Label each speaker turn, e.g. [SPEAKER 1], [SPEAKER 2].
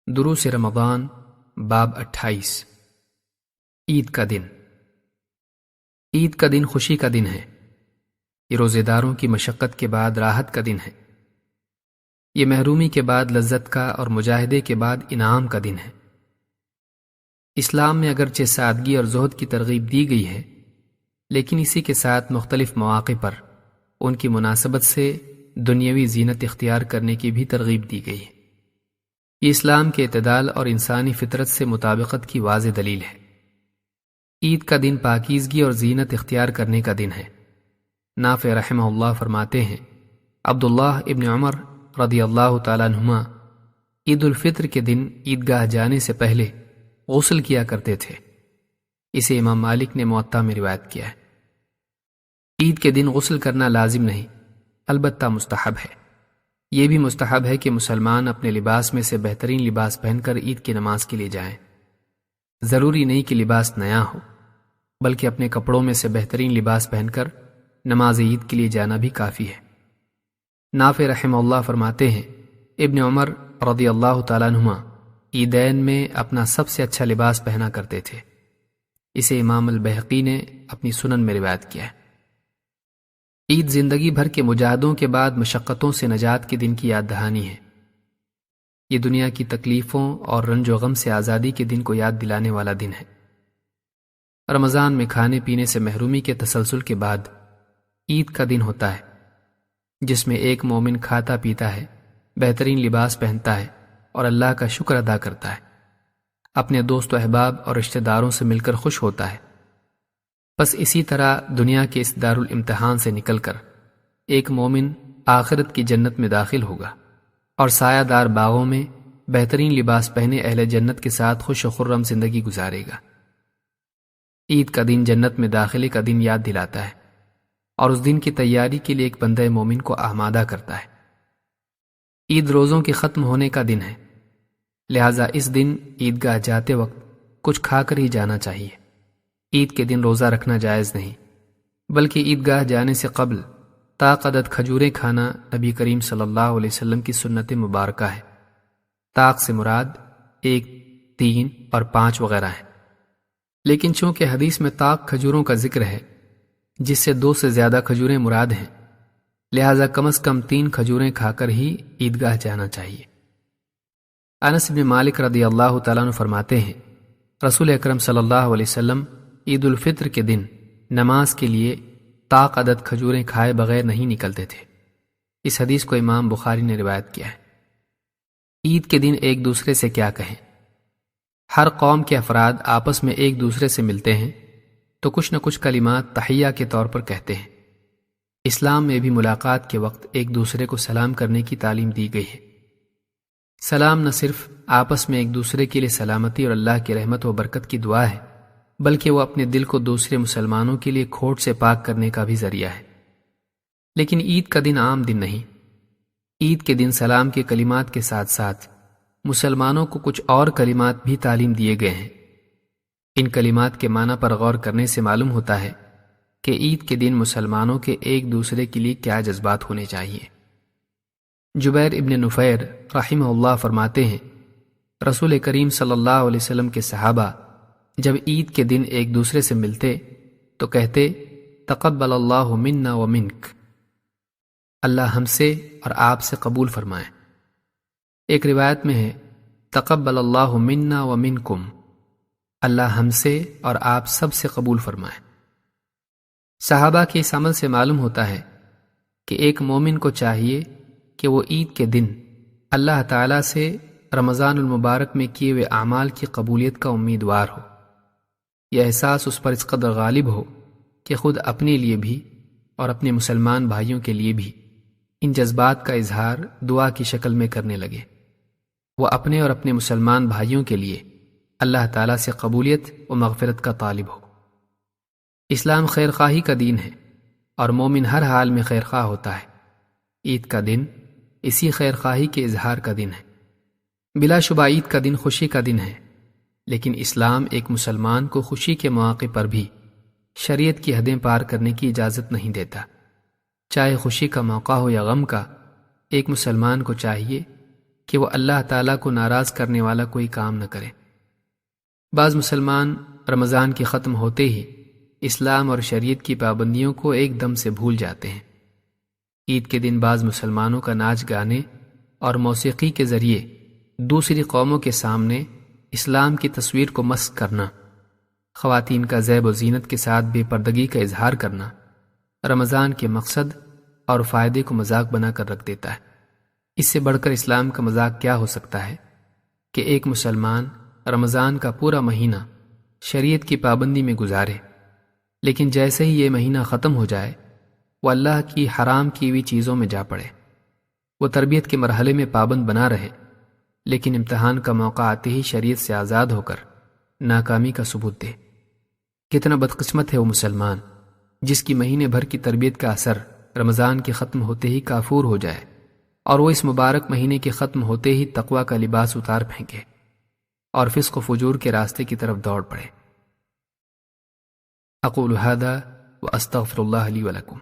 [SPEAKER 1] دروس رمضان باب 28 عید کا دن۔ عید کا دن خوشی کا دن ہے۔ یہ روزے داروں کی مشقت کے بعد راحت کا دن ہے۔ یہ محرومی کے بعد لذت کا اور مجاہدے کے بعد انعام کا دن ہے۔ اسلام میں اگرچہ سادگی اور زہد کی ترغیب دی گئی ہے، لیکن اسی کے ساتھ مختلف مواقع پر ان کی مناسبت سے دنیاوی زینت اختیار کرنے کی بھی ترغیب دی گئی ہے۔ یہ اسلام کے اعتدال اور انسانی فطرت سے مطابقت کی واضح دلیل ہے۔ عید کا دن پاکیزگی اور زینت اختیار کرنے کا دن ہے۔ نافع رحمہ اللہ فرماتے ہیں، عبداللہ ابن عمر رضی اللہ تعالیٰ عنہما عید الفطر کے دن عیدگاہ جانے سے پہلے غسل کیا کرتے تھے۔ اسے امام مالک نے موطا میں روایت کیا ہے۔ عید کے دن غسل کرنا لازم نہیں، البتہ مستحب ہے۔ یہ بھی مستحب ہے کہ مسلمان اپنے لباس میں سے بہترین لباس پہن کر عید کی نماز کے لیے جائیں۔ ضروری نہیں کہ لباس نیا ہو، بلکہ اپنے کپڑوں میں سے بہترین لباس پہن کر نماز عید کے لیے جانا بھی کافی ہے۔ نافع رحمہ اللہ فرماتے ہیں، ابن عمر رضی اللہ تعالیٰ عنہما عیدین میں اپنا سب سے اچھا لباس پہنا کرتے تھے۔ اسے امام البیہقی نے اپنی سنن میں روایت کیا ہے۔ عید زندگی بھر کے مجاہدوں کے بعد مشقتوں سے نجات کے دن کی یاد دہانی ہے۔ یہ دنیا کی تکلیفوں اور رنج و غم سے آزادی کے دن کو یاد دلانے والا دن ہے۔ رمضان میں کھانے پینے سے محرومی کے تسلسل کے بعد عید کا دن ہوتا ہے، جس میں ایک مومن کھاتا پیتا ہے، بہترین لباس پہنتا ہے اور اللہ کا شکر ادا کرتا ہے، اپنے دوست و احباب اور رشتہ داروں سے مل کر خوش ہوتا ہے۔ بس اسی طرح دنیا کے اس دارالامتحان سے نکل کر ایک مومن آخرت کی جنت میں داخل ہوگا اور سایہ دار باغوں میں بہترین لباس پہنے اہل جنت کے ساتھ خوش و خرم زندگی گزارے گا۔ عید کا دن جنت میں داخلے کا دن یاد دلاتا ہے اور اس دن کی تیاری کے لیے ایک بندہ مومن کو آمادہ کرتا ہے۔ عید روزوں کے ختم ہونے کا دن ہے، لہٰذا اس دن عیدگاہ جاتے وقت کچھ کھا کر ہی جانا چاہیے۔ عید کے دن روزہ رکھنا جائز نہیں، بلکہ عیدگاہ جانے سے قبل طاق عدد کھجوریں کھانا نبی کریم صلی اللہ علیہ وسلم کی سنت مبارکہ ہے۔ طاق سے مراد 1، 3 اور 5 وغیرہ ہیں، لیکن چونکہ حدیث میں طاق کھجوروں کا ذکر ہے جس سے 2 سے زیادہ کھجوریں مراد ہیں، لہٰذا کم از کم 3 کھجوریں کھا کر ہی عیدگاہ جانا چاہیے۔ انس بن مالک رضی اللہ تعالیٰ عنہ فرماتے ہیں، رسول اکرم صلی اللہ علیہ وسلم عید الفطر کے دن نماز کے لیے طاق عدد کھجوریں کھائے بغیر نہیں نکلتے تھے۔ اس حدیث کو امام بخاری نے روایت کیا ہے۔ عید کے دن ایک دوسرے سے کیا کہیں؟ ہر قوم کے افراد آپس میں ایک دوسرے سے ملتے ہیں تو کچھ نہ کچھ کلمات تحیہ کے طور پر کہتے ہیں۔ اسلام میں بھی ملاقات کے وقت ایک دوسرے کو سلام کرنے کی تعلیم دی گئی ہے۔ سلام نہ صرف آپس میں ایک دوسرے کے لیے سلامتی اور اللہ کی رحمت و برکت کی دعا ہے، بلکہ وہ اپنے دل کو دوسرے مسلمانوں کے لیے کھوٹ سے پاک کرنے کا بھی ذریعہ ہے۔ لیکن عید کا دن عام دن نہیں۔ عید کے دن سلام کے کلمات کے ساتھ ساتھ مسلمانوں کو کچھ اور کلمات بھی تعلیم دیے گئے ہیں۔ ان کلمات کے معنی پر غور کرنے سے معلوم ہوتا ہے کہ عید کے دن مسلمانوں کے ایک دوسرے کے لیے کیا جذبات ہونے چاہیے۔ جبیر ابن نفیر رحمہ اللہ فرماتے ہیں، رسول کریم صلی اللہ علیہ وسلم کے صحابہ جب عید کے دن ایک دوسرے سے ملتے تو کہتے، تقبل اللہ منا و منک، اللہ ہم سے اور آپ سے قبول فرمائے۔ ایک روایت میں ہے، تقبل اللہ منا و منکم، اللہ ہم سے اور آپ سب سے قبول فرمائے۔ صحابہ کے اس عمل سے معلوم ہوتا ہے کہ ایک مومن کو چاہیے کہ وہ عید کے دن اللہ تعالیٰ سے رمضان المبارک میں کیے ہوئے اعمال کی قبولیت کا امیدوار ہو۔ یہ احساس اس پر اس قدر غالب ہو کہ خود اپنے لیے بھی اور اپنے مسلمان بھائیوں کے لیے بھی ان جذبات کا اظہار دعا کی شکل میں کرنے لگے۔ وہ اپنے اور اپنے مسلمان بھائیوں کے لیے اللہ تعالیٰ سے قبولیت و مغفرت کا طالب ہو۔ اسلام خیر خواہی کا دین ہے اور مومن ہر حال میں خیر خواہ ہوتا ہے۔ عید کا دن اسی خیر خواہی کے اظہار کا دن ہے۔ بلا شبہ عید کا دن خوشی کا دن ہے، لیکن اسلام ایک مسلمان کو خوشی کے مواقع پر بھی شریعت کی حدیں پار کرنے کی اجازت نہیں دیتا۔ چاہے خوشی کا موقع ہو یا غم کا، ایک مسلمان کو چاہیے کہ وہ اللہ تعالیٰ کو ناراض کرنے والا کوئی کام نہ کرے۔ بعض مسلمان رمضان کے ختم ہوتے ہی اسلام اور شریعت کی پابندیوں کو ایک دم سے بھول جاتے ہیں۔ عید کے دن بعض مسلمانوں کا ناچ گانے اور موسیقی کے ذریعے دوسری قوموں کے سامنے اسلام کی تصویر کو مسخ کرنا، خواتین کا زیب و زینت کے ساتھ بے پردگی کا اظہار کرنا رمضان کے مقصد اور فائدے کو مذاق بنا کر رکھ دیتا ہے۔ اس سے بڑھ کر اسلام کا مذاق کیا ہو سکتا ہے کہ ایک مسلمان رمضان کا پورا مہینہ شریعت کی پابندی میں گزارے، لیکن جیسے ہی یہ مہینہ ختم ہو جائے وہ اللہ کی حرام کی ہوئی چیزوں میں جا پڑے۔ وہ تربیت کے مرحلے میں پابند بنا رہے، لیکن امتحان کا موقع آتے ہی شریعت سے آزاد ہو کر ناکامی کا ثبوت دے۔ کتنا بدقسمت ہے وہ مسلمان جس کی مہینے بھر کی تربیت کا اثر رمضان کے ختم ہوتے ہی کافور ہو جائے اور وہ اس مبارک مہینے کے ختم ہوتے ہی تقویٰ کا لباس اتار پھینکے اور فسق و فجور کے راستے کی طرف دوڑ پڑے۔ اقول ھذا واستغفر اللہ لی ولکم۔